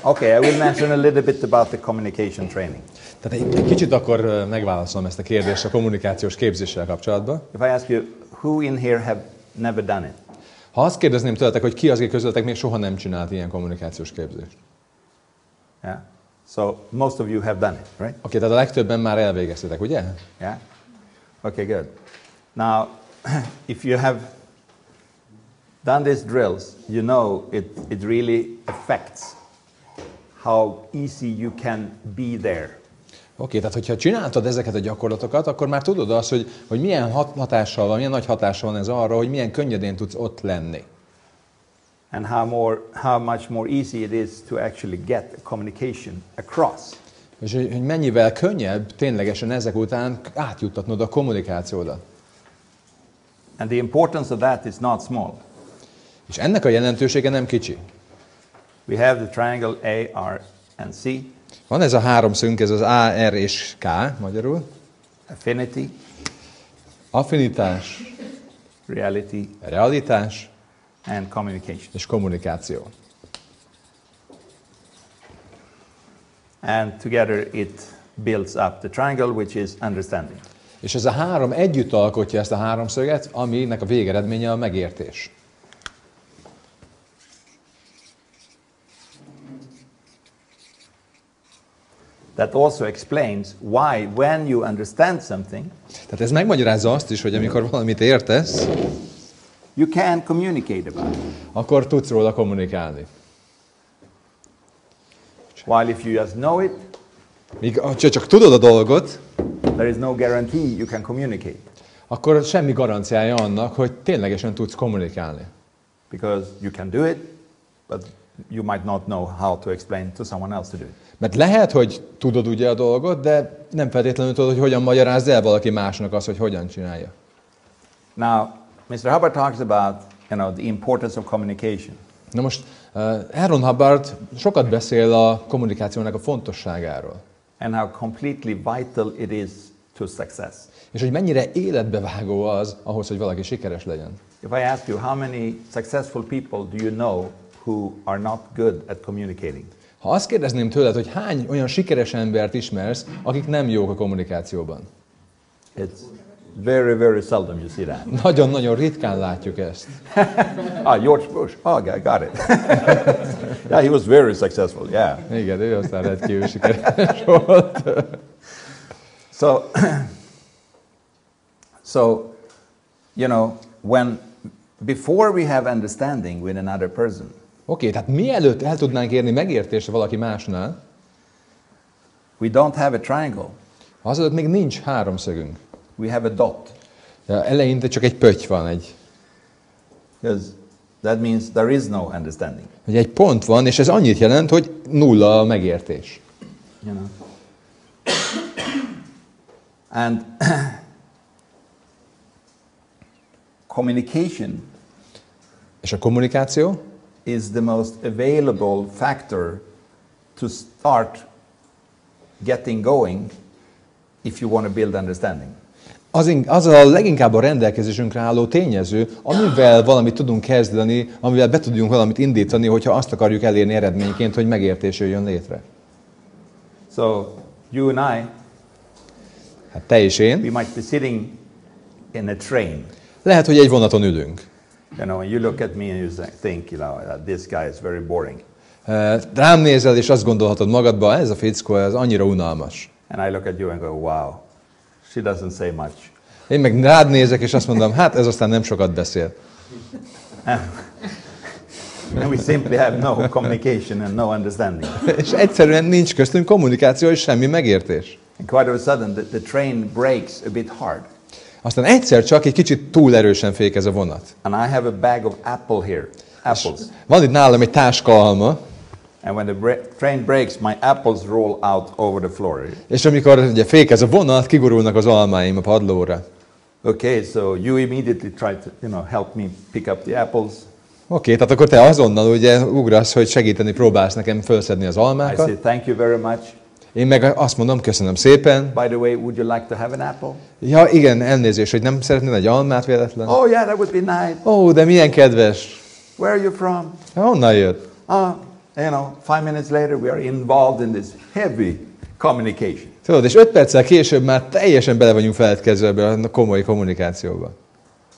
Okay, I will mention a little bit about the communication training. Tehát egy kicsit akkor megválaszolom ezt a kérdést a kommunikációs képzéssel kapcsolatban. If I ask you, who in here have never done it? Ha azt kérdezném tőletek, hogy ki az, aki közületek még soha nem csinált ilyen kommunikációs képzést. Yeah. So most of you have done it, right? Oké, tehát a legtöbben már elvégeztetek, ugye? Yeah. Okay, good. Now, if you have done these drills, you know it really affects how easy you can be there. Oké, tehát hogyha csináltad ezeket a gyakorlatokat, akkor már tudod azt, hogy milyen hatással van, milyen nagy hatással van ez arra, hogy milyen könnyedén tudsz ott lenni. And how much more easy it is to actually get a communication across. És hogy mennyivel könnyebb ténylegesen ezek után átjuttatnod a kommunikációdat. And the importance of that is not small. És ennek a jelentősége nem kicsi. We have the triangle A, R, and C. Van ez a háromszögünk, ez az A, R és K magyarul. Affinity. Affinitás. Reality. Realitás. And communication. És kommunikáció. And together it builds up the triangle, which is understanding. És ez a három együtt alkotja ezt a háromszöget, aminek a végeredménye a megértés. That also explains why when you understand something, tehát ez megmagyarázza azt is, hogy amikor valamit értesz, you can communicate about it. Akkor tudsz róla kommunikálni. While if you just know it, míg ha csak tudod a dolgot, there is no guarantee you can communicate. Akkor semmi garanciája annak, hogy ténylegesen tudsz kommunikálni. Because you can do it, but you might not know how to explain to someone else to do it. Mert lehet, hogy tudod ugye a dolgot, de nem feltétlenül tudod, hogy hogyan magyarázd el valaki másnak azt, hogy hogyan csinálja. Now, Mr. Hubbard talks about, the importance of communication. Na most, Aaron Hubbard sokat beszél a kommunikációnak a fontosságáról. And how completely vital it is to success. És hogy mennyire életbevágó az ahhoz, hogy valaki sikeres legyen. If I ask you how many successful people do you know who are not good at communicating? Ha azt kérdezném tőled, hogy hány olyan sikeres embert ismersz, akik nem jók a kommunikációban? It's very, very seldom you see that. Nagyon-nagyon ritkán látjuk ezt. George Bush. Got it. Yeah, he was very successful. Yeah. Igen, ő aztán rendkívül sikeres volt. So, before we have understanding with another person, Oké, tehát mielőtt el tudnánk érni megértésre valaki másnál, we don't have a triangle. Azelőtt még nincs háromszögünk. We have a dot. Eleinte csak egy pötty van, Because that means there is no understanding. Hogy egy pont van, és ez annyit jelent, hogy nulla a megértés. And communication és a kommunikáció is the most available factor to start getting going if you want to build understanding. Az a leginkább a rendelkezésünkre álló tényező, amivel valamit tudunk kezdeni, amivel be tudjunk valamit indítani, hogyha azt akarjuk elérni eredményként, hogy megértés jöjjön létre. So, you and I, hát te és én, we might be sitting in a train. Lehet, hogy egy vonaton ülünk. When you look at me and you think, this guy is very boring. Rám nézel, és azt gondolhatod magadba, ez a fickó, ez annyira unalmas. And I look at you and go, wow, she doesn't say much. Én meg rád nézek, és azt mondom, hát ez aztán nem sokat beszél. And we simply have no communication and no understanding. És egyszerűen nincs köztünk kommunikáció és semmi megértés. And quite of a sudden the train breaks a bit hard. Aztán egyszer csak egy kicsit túl erősen fékez a vonat. And I have a bag of apple here. Apples. Van itt nálam egy táska alma. And when the train breaks, my apples roll out over the floor. És amikor ugye fékez a vonat, kigurulnak az almáim a padlóra. Okay, so you immediately try to, help me pick up the apples. Oké, tehát akkor te azonnal ugye ugrasz, hogy segíteni próbálsz nekem felszedni az almákat. I say thank you very much. Én meg azt mondom, köszönöm szépen. By the way, would you like to have an apple? Ja, igen, elnézést, hogy nem szeretnél egy almát véletlen. Oh yeah, that would be nice. Ó, de milyen kedves. Where are you from? Honnan jött? you know, 5 minutes later we are involved in this heavy communication. Tudod, és 5 perccel később már teljesen bele vagyunk feledkezve ebbe a komoly kommunikációba.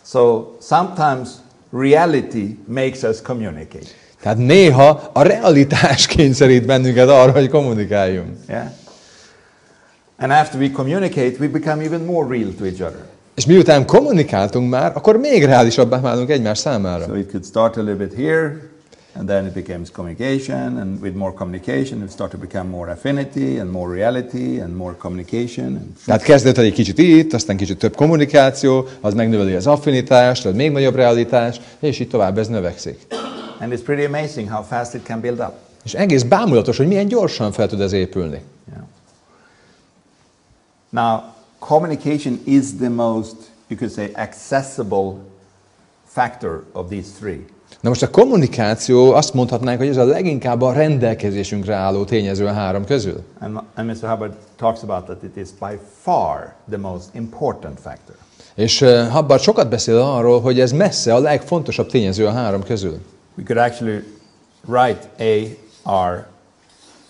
So sometimes reality makes us communicate. Tehát néha a realitás kényszerít bennünket arra, hogy kommunikáljunk. Yeah. And after we communicate, we become even more real to each other. És miután kommunikáltunk már, akkor még reálisabbá válunk egymás számára. So it could start a little bit here, and then it becomes communication, and with more communication, it start to become more affinity, and more reality, and more communication. Tehát kezdődött egy kicsit itt, aztán kicsit több kommunikáció, az megnöveli az affinitást, az még nagyobb realitás, és így tovább ez növekszik. And it's pretty amazing how fast it can build up. És egész bámulatos, hogy milyen gyorsan fel tud ez épülni. Yeah. Now, communication is the most, you could say, accessible factor of these three. Na most a kommunikáció, azt mondhatnánk, hogy ez a leginkább a rendelkezésünkre álló tényező a 3 közül. And Mr. Hubbard talks about that it is by far the most important factor. És Hubbard sokat beszél arról, hogy ez messze a legfontosabb tényező a 3 közül. We could actually write A, R,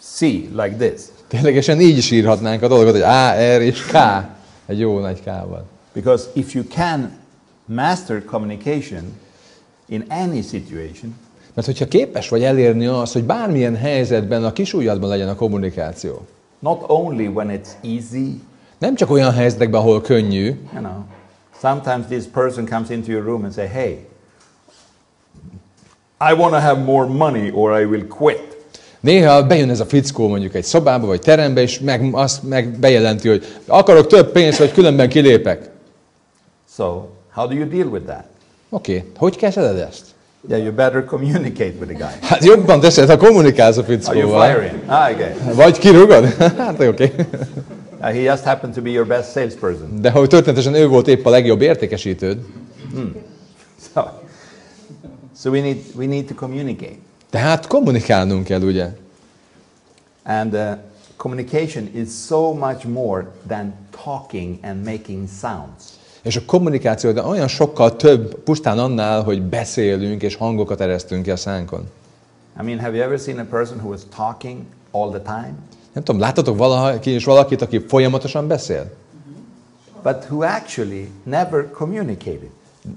C like this. Ténylegesen így is írhatnánk a dolgot, hogy A, R és K, egy jó nagy K-val. Because if you can master communication in any situation, Mert hogyha képes vagy elérni azt, hogy bármilyen helyzetben a kisujjadban legyen a kommunikáció, not only when it's easy, nem csak olyan helyzetekben, ahol könnyű, you know, sometimes this person comes into your room and say, hey, I want to have more money or I will quit. néha bejön ez a fickó mondjuk egy szobába vagy terembe, és meg bejelenti, hogy akarok több pénzt, vagy különben kilépek. So, how do you deal with that? Oké, hogy kezeled ezt? Yeah, you better communicate with the guy. Hát jobban teszed, ha kommunikálsz a Are you fickóval. firing? Ah, okay. Vagy kirúgod? Hát oké. He just happened to be your best salesperson. De hogy történetesen ő volt épp a legjobb értékesítőd. So we need to communicate. Tehát kommunikálnunk kell, ugye? And communication is so much more than talking and making sounds. És a kommunikáció de olyan sokkal több, pusztán annál, hogy beszélünk és hangokat eresztünk ki a szánkon. I mean, have you ever seen a person who is talking all the time? Nem tudom, láttatok valakit, aki folyamatosan beszél? But who actually never communicated.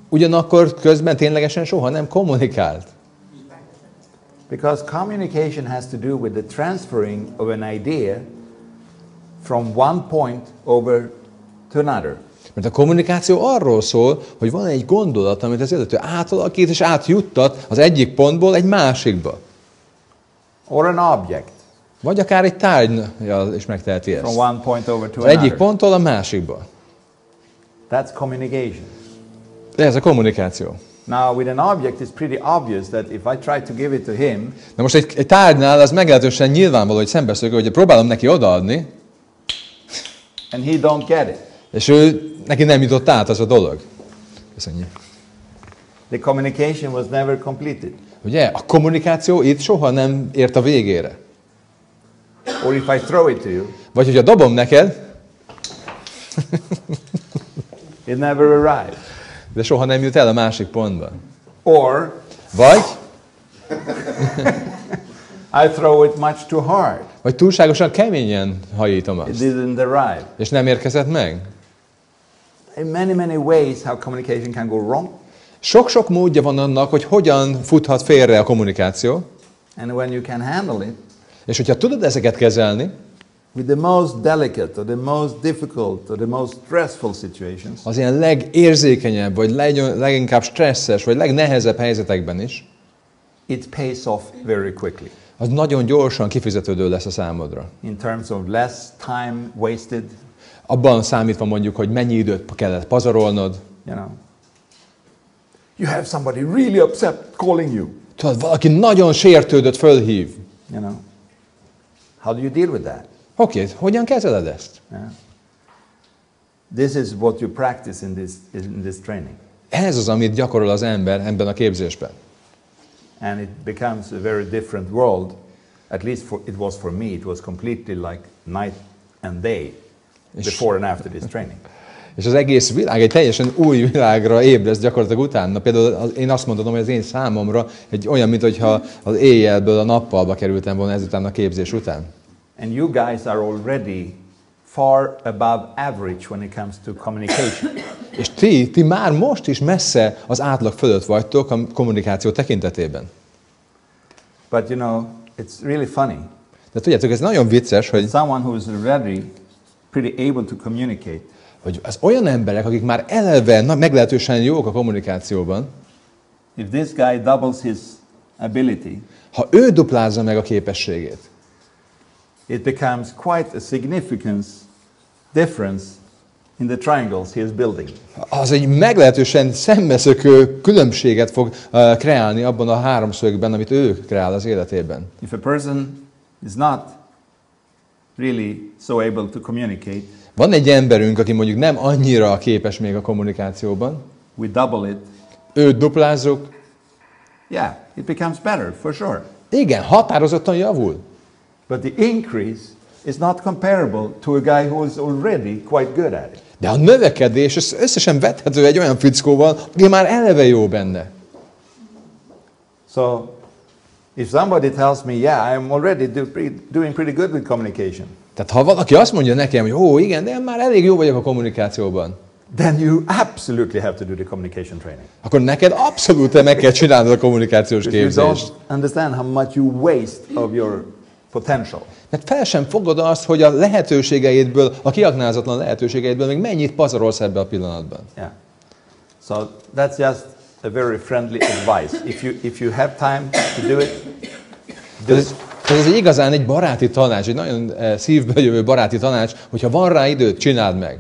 Ugyanakkor közben ténylegesen soha nem kommunikált. Because communication has to do with the transferring of an idea from one point over to another. Mert a kommunikáció arról szól, hogy van egy gondolat, amit az illető átalakít és átjuttat az egyik pontból egy másikba. Or an object. Vagy akár egy tárgyal is megteheti ezt. From one point over to Az egyik another. ponttól a másikba. That's communication. De ez a kommunikáció. Now, with an object, it's pretty obvious that if I try to give it to him, Na most egy tárgynál az meglehetősen nyilvánvaló, hogy szembeszökő, hogy próbálom neki odaadni, and he don't get it. és neki nem jutott át az a dolog. Köszönjük. The communication was never completed. Ugye, a kommunikáció itt soha nem ért a végére. Or if I throw it to you, Vagy hogyha dobom neked, it never arrived. de soha nem jut el a másik pontba. Or Vagy I throw it much too hard. Vagy túlságosan keményen hajítom It azt, didn't arrive. és nem érkezett meg. In many ways how communication can go wrong. Sok-sok módja van annak, hogy hogyan futhat félre a kommunikáció, And when you can handle it és hogyha tudod ezeket kezelni, with the most delicate or the most difficult or the most stressful situations, az ilyen legérzékenyebb, vagy leginkább stresszes, vagy legnehezebb helyzetekben is, it pays off very quickly. az nagyon gyorsan kifizetődő lesz a számodra. In terms of less time wasted, Abban számítva mondjuk, hogy mennyi időt kellett pazarolnod. you know. You have somebody really upset calling you, Tudod, valaki nagyon sértődött, fölhív. you know. How do you deal with that? Oké, hogyan kezeled ezt? Yeah. This is what you practice in this training. Ez az, amit gyakorol az ember ebben a képzésben. And it becomes a very different world. At least it was for me. It was completely like night and day before and after this training. És az egész világ egy teljesen új világra ébredsz gyakorlatilag utána. Például én azt mondhatom, hogy az én számomra egy olyan, mintha az éjjelből a nappalba kerültem volna ezután a képzés után. And you guys are already far above average when it comes to communication. És ti már most is messze az átlag fölött vagytok a kommunikáció tekintetében. But you know, it's really funny. De tudjátok, ez nagyon vicces, hogy Someone who is already pretty able to communicate. Hogy az olyan emberek, akik már eleve meglehetősen jók a kommunikációban, If this guy doubles his ability, ha ő duplázza meg a képességét, it becomes quite a significant difference in the triangles he is building. az egy meglehetősen szembeszökő különbséget fog kreálni abban a háromszögben, amit ő kreál az életében. If a person is not really so able to communicate, Van egy emberünk, aki mondjuk nem annyira képes még a kommunikációban, we double it. őt duplázzuk, Yeah, it becomes better, for sure. igen, határozottan javul. But the increase is not comparable to a guy who is already quite good at it. De a növekedés összesen vethető egy olyan fickóval, aki már eleve jó benne. So, if somebody tells me, yeah, I'm already doing pretty good with communication, Tehát ha valaki azt mondja nekem, hogy ó, igen, de én már elég jó vagyok a kommunikációban, then you absolutely have to do the communication training. akkor neked abszolút meg kell csinálnod a kommunikációs Because you don't képzést. understand how much you waste of your potential. Mert fel sem fogod azt, hogy a lehetőségeidből, a kiaknázatlan lehetőségeidből még mennyit pazarolsz ebbe a pillanatban. Yeah. So that's just a very friendly advice. If you have time to do it, do it. Ez egy igazán egy baráti tanács, egy nagyon szívből jövő baráti tanács, hogyha van rá időt, csináld meg.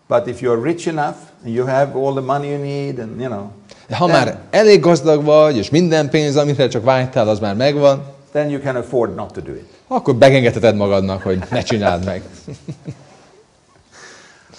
But if you're rich enough and you have all the money you need, and you know, Ha már elég gazdag vagy, és minden pénz, amire csak vágytál, az már megvan, then you can afford not to do it. akkor megengedheted magadnak, hogy ne csináld meg.